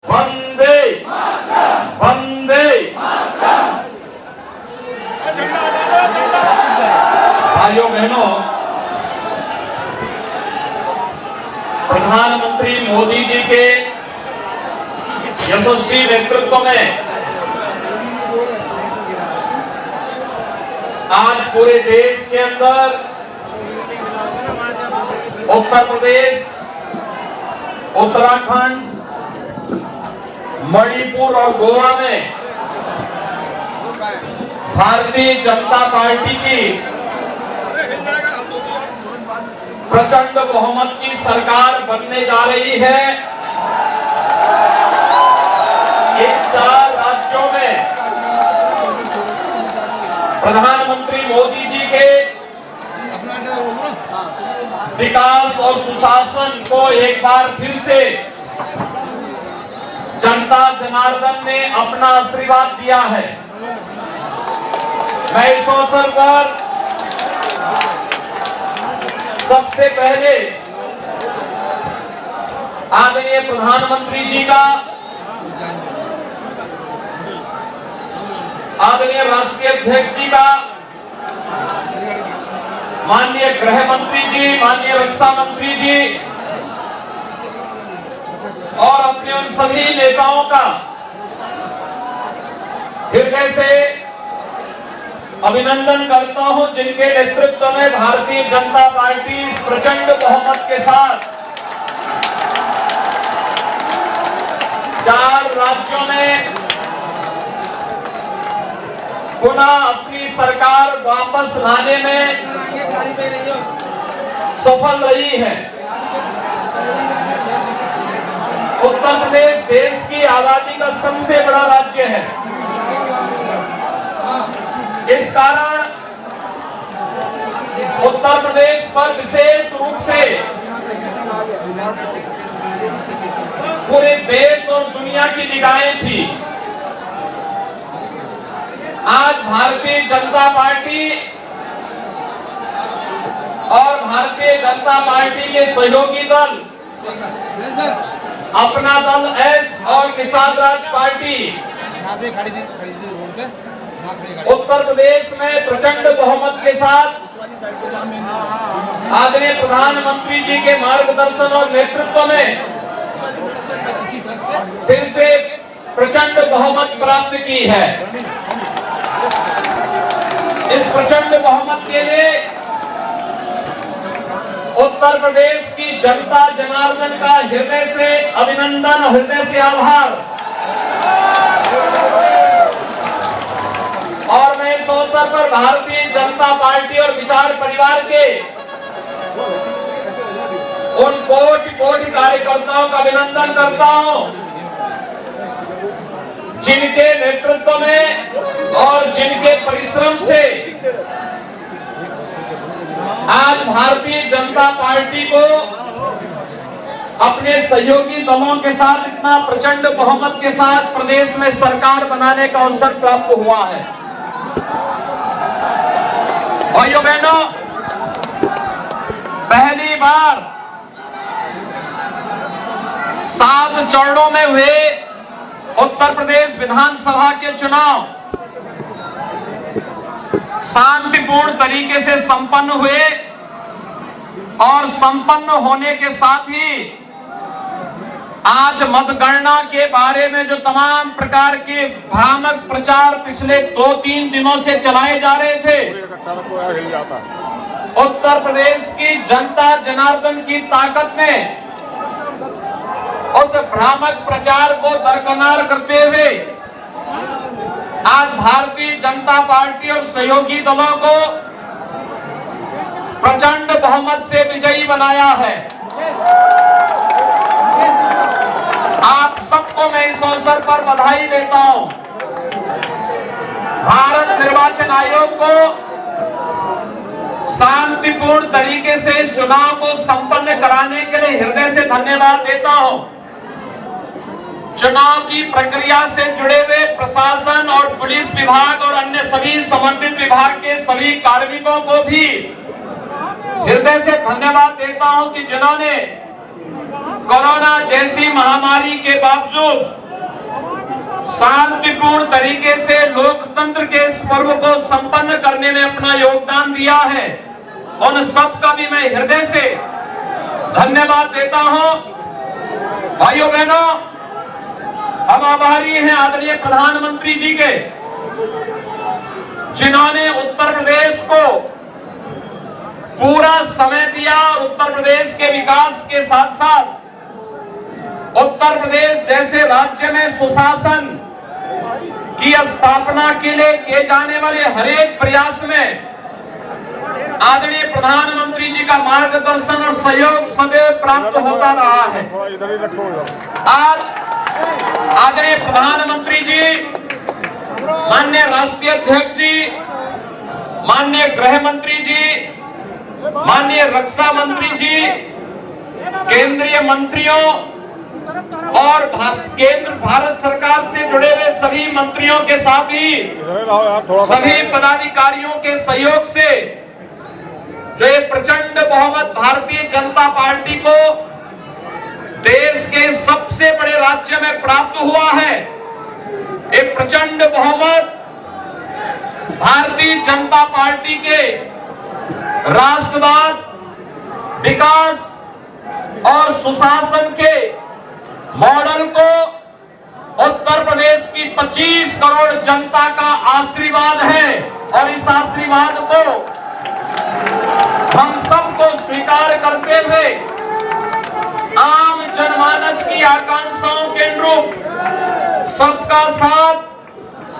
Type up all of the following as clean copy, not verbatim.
वंदे वंदे। भाइयों बहनों, प्रधानमंत्री मोदी जी के यशस्वी नेतृत्व में आज पूरे देश के अंदर उत्तर प्रदेश, उत्तराखंड, मणिपुर और गोवा में भारतीय जनता पार्टी की प्रचंड बहुमत की सरकार बनने जा रही है। इन 4 राज्यों में प्रधानमंत्री मोदी जी के विकास और सुशासन को एक बार फिर से जनता जनार्दन ने अपना आशीर्वाद दिया है। मैं इस अवसर पर सबसे पहले आदरणीय प्रधानमंत्री जी का, आदरणीय राष्ट्रीय अध्यक्ष जी का, माननीय गृह मंत्री जी, माननीय रक्षा मंत्री जी और अपने उन सभी नेताओं का हृदय से अभिनंदन करता हूं, जिनके नेतृत्व में भारतीय जनता पार्टी प्रचंड बहुमत के साथ 4 राज्यों में पुनः अपनी सरकार वापस लाने में सफल रही है। उत्तर प्रदेश देश की आबादी का सबसे बड़ा राज्य है। इस कारण उत्तर प्रदेश पर विशेष रूप से पूरे देश और दुनिया की निगाहें थी। आज भारतीय जनता पार्टी और भारतीय जनता पार्टी के सहयोगी दल अपना दल एस और किसान राज पार्टी उत्तर प्रदेश में प्रचंड बहुमत के साथ आदरणीय प्रधानमंत्री जी के मार्गदर्शन और नेतृत्व में फिर से प्रचंड बहुमत प्राप्त की है। इस प्रचंड बहुमत के लिए उत्तर प्रदेश की जनता जनार्दन का हृदय से अभिनंदन, हृदय से आभार। और मैं इस अवसर पर भारतीय जनता पार्टी और विचार परिवार के उन कोटि कार्यकर्ताओं का अभिनंदन करता हूं, जिनके नेतृत्व में और जिनके परिश्रम से आज भारतीय जनता पार्टी को अपने सहयोगी दलों के साथ इतना प्रचंड बहुमत के साथ प्रदेश में सरकार बनाने का अवसर प्राप्त हुआ है। भाइयों बहनों, पहली बार 7 चरणों में हुए उत्तर प्रदेश विधानसभा के चुनाव शांतिपूर्ण तरीके से संपन्न हुए और संपन्न होने के साथ ही आज मतगणना के बारे में जो तमाम प्रकार के भ्रामक प्रचार पिछले 2-3 दिनों से चलाए जा रहे थे, उत्तर प्रदेश की जनता जनार्दन की ताकत ने उस भ्रामक प्रचार को दरकिनार करते हुए आज भारतीय जनता पार्टी और सहयोगी दलों को प्रचंड बहुमत से विजयी बनाया है। आप सबको मैं इस अवसर पर बधाई देता हूं। भारत निर्वाचन आयोग को शांतिपूर्ण तरीके से इस चुनाव को संपन्न कराने के लिए हृदय से धन्यवाद देता हूं। चुनाव की प्रक्रिया से जुड़े हुए प्रशासन और पुलिस विभाग और अन्य सभी संबंधित विभाग के सभी कार्मिकों को भी हृदय से धन्यवाद देता हूं कि जिन्होंने कोरोना जैसी महामारी के बावजूद शांतिपूर्ण तरीके से लोकतंत्र के इस पर्व को संपन्न करने में अपना योगदान दिया है, उन सबका भी मैं हृदय से धन्यवाद देता हूं। भाइयों बहनों, हम आभारी हैं आदरणीय प्रधानमंत्री जी के, जिन्होंने उत्तर प्रदेश को पूरा समय दिया और उत्तर प्रदेश के विकास के साथ साथ उत्तर प्रदेश जैसे राज्य में सुशासन की स्थापना के लिए किए जाने वाले हरेक प्रयास में आदरणीय प्रधानमंत्री जी का मार्गदर्शन और सहयोग सदैव प्राप्त होता रहा है। आज आदरणीय प्रधानमंत्री जी, माननीय राष्ट्रीय अध्यक्ष जी, माननीय गृह मंत्री जी, माननीय रक्षा मंत्री जी, केंद्रीय मंत्रियों और केंद्र भारत सरकार से जुड़े हुए सभी मंत्रियों के साथ ही सभी पदाधिकारियों के सहयोग से जो एक प्रचंड बहुमत भारतीय जनता पार्टी को देश के सबसे बड़े राज्य में प्राप्त हुआ है, एक प्रचंड बहुमत भारतीय जनता पार्टी के राष्ट्रवाद, विकास और सुशासन के मॉडल को उत्तर प्रदेश की 25 करोड़ जनता का आशीर्वाद है और इस आशीर्वाद को हम सबको स्वीकार करते हुए आम जनमानस की आकांक्षाओं के अनुरूप सबका साथ,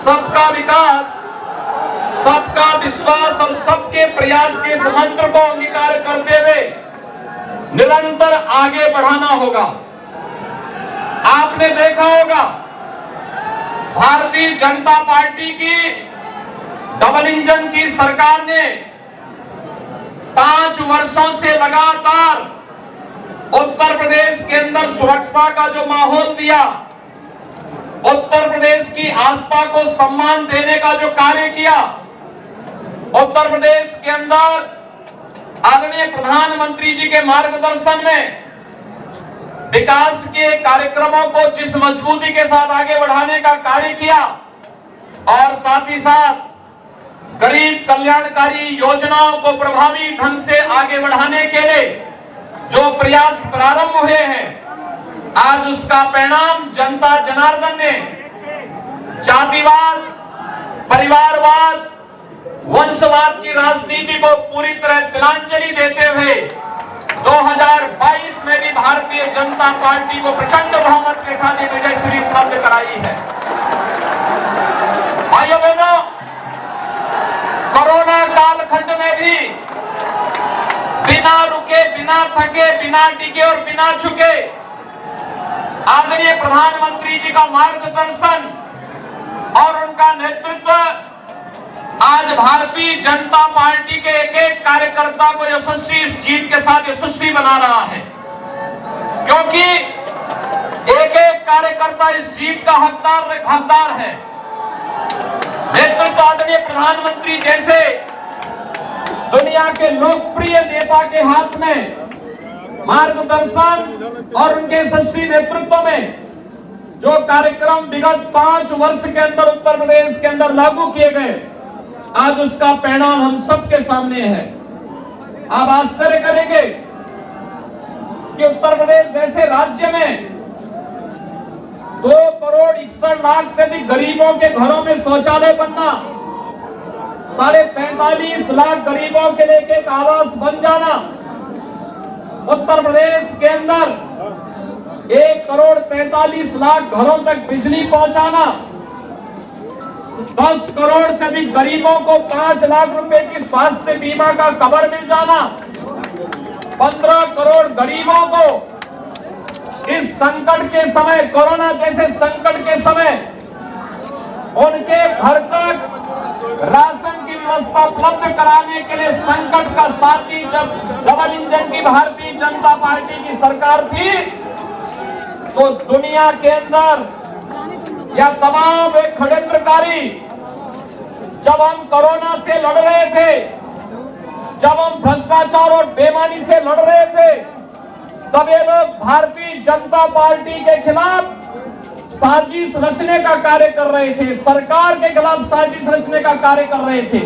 सबका विकास, सबका विश्वास और सबके प्रयास के इस मंत्र को अंगीकार करते हुए निरंतर आगे बढ़ाना होगा। आपने देखा होगा भारतीय जनता पार्टी की डबल इंजन की सरकार ने 5 वर्षों से लगातार उत्तर प्रदेश के अंदर सुरक्षा का जो माहौल दिया, उत्तर प्रदेश की आस्था को सम्मान देने का जो कार्य किया, उत्तर प्रदेश के अंदर आदरणीय प्रधानमंत्री जी के मार्गदर्शन में विकास के कार्यक्रमों को जिस मजबूती के साथ आगे बढ़ाने का कार्य किया और साथ ही साथ गरीब कल्याणकारी योजनाओं को प्रभावी ढंग से आगे बढ़ाने के लिए जो प्रयास प्रारंभ हुए हैं, आज उसका परिणाम जनता जनार्दन ने जातिवाद, परिवारवाद, वंशवाद की राजनीति को पूरी तरह तिलांजलि देते हुए 2022 में भी भारतीय जनता पार्टी को प्रचंड बहुमत के साथ विजय श्री प्राप्त कराई है। भाइयों बहनों, कोरोना कालखंड में भी बिना रुके, बिना थके, बिना टिके और बिना झुके आदरणीय प्रधानमंत्री जी का मार्गदर्शन और उनका नेतृत्व आज भारतीय जनता पार्टी के एक एक कार्यकर्ता को यशस्वी इस जीत के साथ यशस्वी बना रहा है, क्योंकि एक एक कार्यकर्ता इस जीत का हकदार है। नेतृत्व आदरणीय प्रधानमंत्री जैसे दुनिया के लोकप्रिय नेता के हाथ में मार्गदर्शन और उनके यशस्वी नेतृत्व में जो कार्यक्रम विगत 5 वर्ष के अंदर उत्तर प्रदेश के अंदर लागू किए गए, आज उसका परिणाम हम सबके सामने है। आप आश्चर्य करेंगे कि उत्तर प्रदेश जैसे राज्य में 2 करोड़ 61 लाख से अधिक गरीबों के घरों में शौचालय बनना, 45.5 लाख गरीबों के लिए एक आवास बन जाना, उत्तर प्रदेश के अंदर 1 करोड़ 43 लाख घरों तक बिजली पहुंचाना, 10 करोड़ से अधिक गरीबों को 5 लाख रुपए की स्वास्थ्य बीमा का कवर मिल जाना, 15 करोड़ गरीबों को इस संकट के समय, कोरोना जैसे संकट के समय उनके घर तक राशन की व्यवस्था उपलब्ध कराने के लिए संकट का साथी जब डबल इंजन की भारतीय जनता पार्टी की सरकार थी, तो दुनिया के अंदर या तमाम एक षड्यंत्रकारी जब हम कोरोना से लड़ रहे थे, जब हम भ्रष्टाचार और बेईमानी से लड़ रहे थे, तब ये लोग भारतीय जनता पार्टी के खिलाफ साजिश रचने का कार्य कर रहे थे, सरकार के खिलाफ साजिश रचने का कार्य कर रहे थे।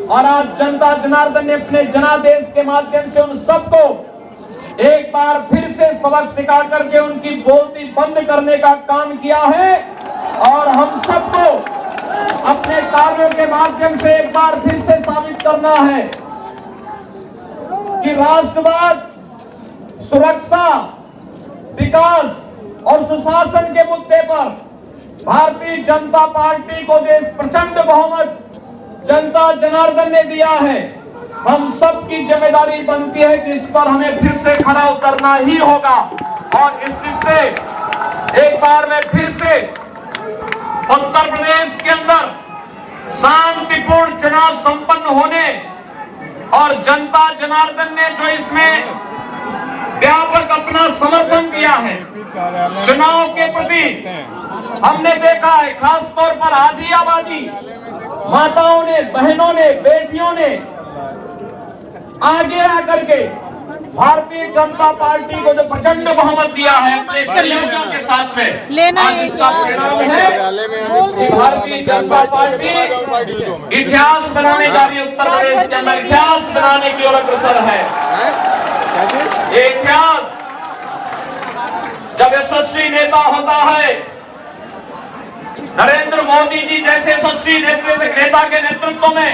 और आज जनता जनार्दन ने अपने जनादेश के माध्यम से उन सबको एक बार फिर से सबक सिखा करके उनकी बोलती बंद करने का काम किया है। और हम सबको अपने कार्यों के माध्यम से एक बार फिर से साबित करना है कि राष्ट्रवाद, सुरक्षा, विकास और सुशासन के मुद्दे पर भारतीय जनता पार्टी को जो प्रचंड बहुमत जनता जनार्दन ने दिया है, हम सबकी जिम्मेदारी बनती है कि इस पर हमें फिर से खड़ा उतरना ही होगा। और इस से एक बार मैं फिर से उत्तर प्रदेश के अंदर शांतिपूर्ण चुनाव संपन्न होने और जनता जनार्दन ने जो इसमें व्यापक अपना समर्थन दिया है चुनाव के प्रति, हमने देखा है खास तौर पर आधी आबादी, माताओं ने, बहनों ने, बेटियों ने आगे आकर के भारतीय जनता पार्टी को जो प्रचंड बहुमत दिया है अपने सहयोगियों के साथ में, आज इसका परिणाम है कि भारतीय जनता पार्टी इतिहास बनाने जा रही है। उत्तर प्रदेश के अंदर इतिहास बनाने की ओर अग्रसर है। ये इतिहास जब यशस्वी नेता होता है, नरेंद्र मोदी जी जैसे यशस्वी नेता के नेतृत्व में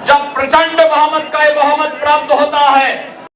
जब प्रचंड बहुमत का बहुमत प्राप्त होता है,